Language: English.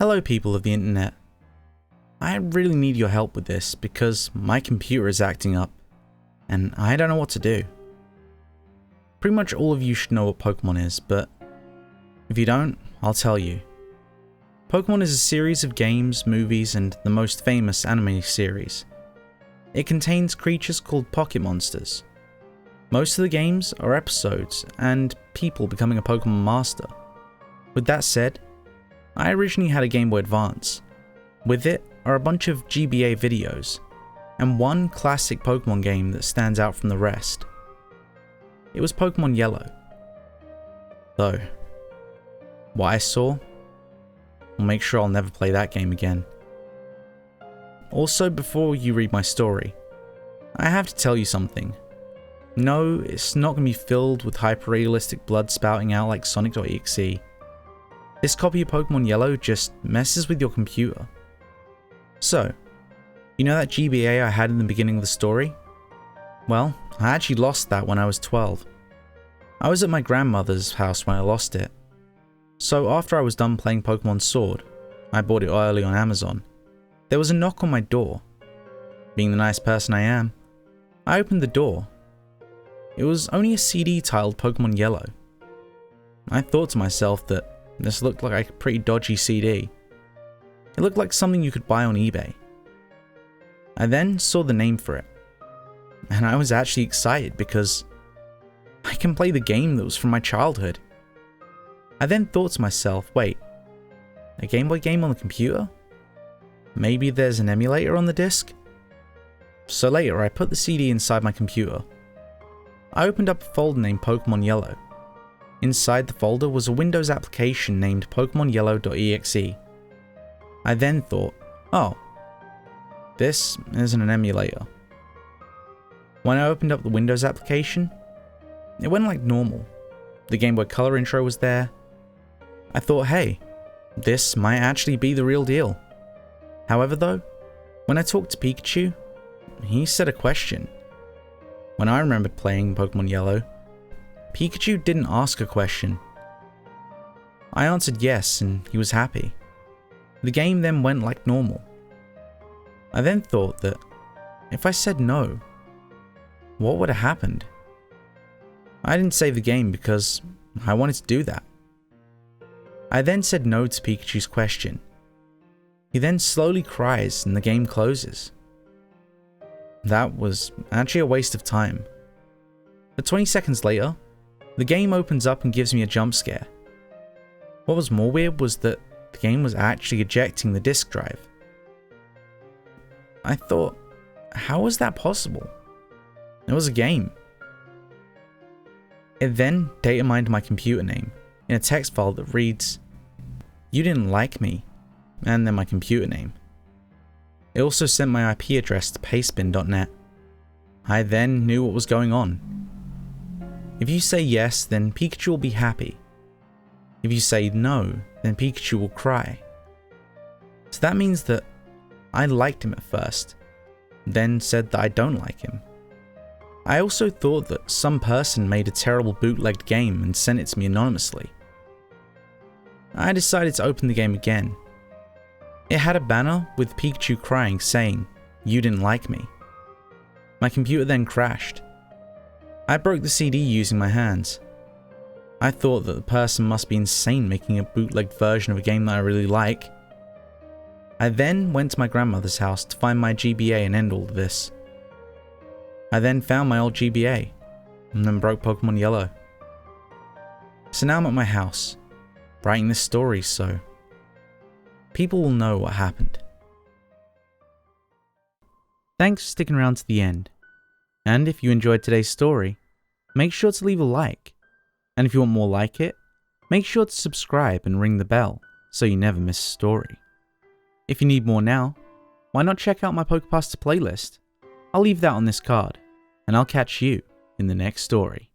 Hello people of the internet. I really need your help with this because my computer is acting up and I don't know what to do. Pretty much all of you should know what Pokemon is, but if you don't, I'll tell you. Pokemon is a series of games, movies, and the most famous anime series. It contains creatures called pocket monsters. Most of the games are episodes and people becoming a Pokemon master. With that said, I originally had a Game Boy Advance. With it are a bunch of GBA videos, and one classic Pokemon game that stands out from the rest. It was Pokemon Yellow. Though, what I saw will make sure I'll never play that game again. Also, before you read my story, I have to tell you something. No, it's not going to be filled with hyper-realistic blood spouting out like Sonic.exe. This copy of Pokemon Yellow just messes with your computer. So, you know that GBA I had in the beginning of the story? Well, I actually lost that when I was 12. I was at my grandmother's house when I lost it. So after I was done playing Pokemon Sword, I bought it early on Amazon. There was a knock on my door. Being the nice person I am, I opened the door. It was only a CD titled Pokemon Yellow. I thought to myself that this looked like a pretty dodgy CD. It looked like something you could buy on eBay. I then saw the name for it, and I was actually excited because I can play the game that was from my childhood. I then thought to myself, wait, a Game Boy game on the computer? Maybe there's an emulator on the disc? So later I put the CD inside my computer. I opened up a folder named Pokemon Yellow. Inside the folder was a Windows application named PokemonYellow.exe. I then thought, oh, this isn't an emulator. When I opened up the Windows application, it went like normal. The Game Boy Color intro was there. I thought, hey, this might actually be the real deal. However though, when I talked to Pikachu, he said a question. When I remembered playing Pokemon Yellow, Pikachu didn't ask a question. I answered yes and he was happy. The game then went like normal. I then thought that if I said no, what would have happened? I didn't save the game because I wanted to do that. I then said no to Pikachu's question. He then slowly cries and the game closes. That was actually a waste of time. But 20 seconds later, the game opens up and gives me a jump scare. What was more weird was that the game was actually ejecting the disk drive. I thought, how was that possible? It was a game. It then data mined my computer name in a text file that reads, "You didn't like me," and then my computer name. It also sent my IP address to pastebin.net. I then knew what was going on. If you say yes, then Pikachu will be happy. If you say no, then Pikachu will cry. So that means that I liked him at first, then said that I don't like him. I also thought that some person made a terrible bootlegged game and sent it to me anonymously. I decided to open the game again. It had a banner with Pikachu crying saying, "You didn't like me." My computer then crashed. I broke the CD using my hands. I thought that the person must be insane making a bootlegged version of a game that I really like. I then went to my grandmother's house to find my GBA and end all of this. I then found my old GBA, and then broke Pokemon Yellow. So now I'm at my house, writing this story so people will know what happened. Thanks for sticking around to the end. And if you enjoyed today's story, make sure to leave a like. And if you want more like it, make sure to subscribe and ring the bell so you never miss a story. If you need more now, why not check out my Pokepasta playlist? I'll leave that on this card, and I'll catch you in the next story.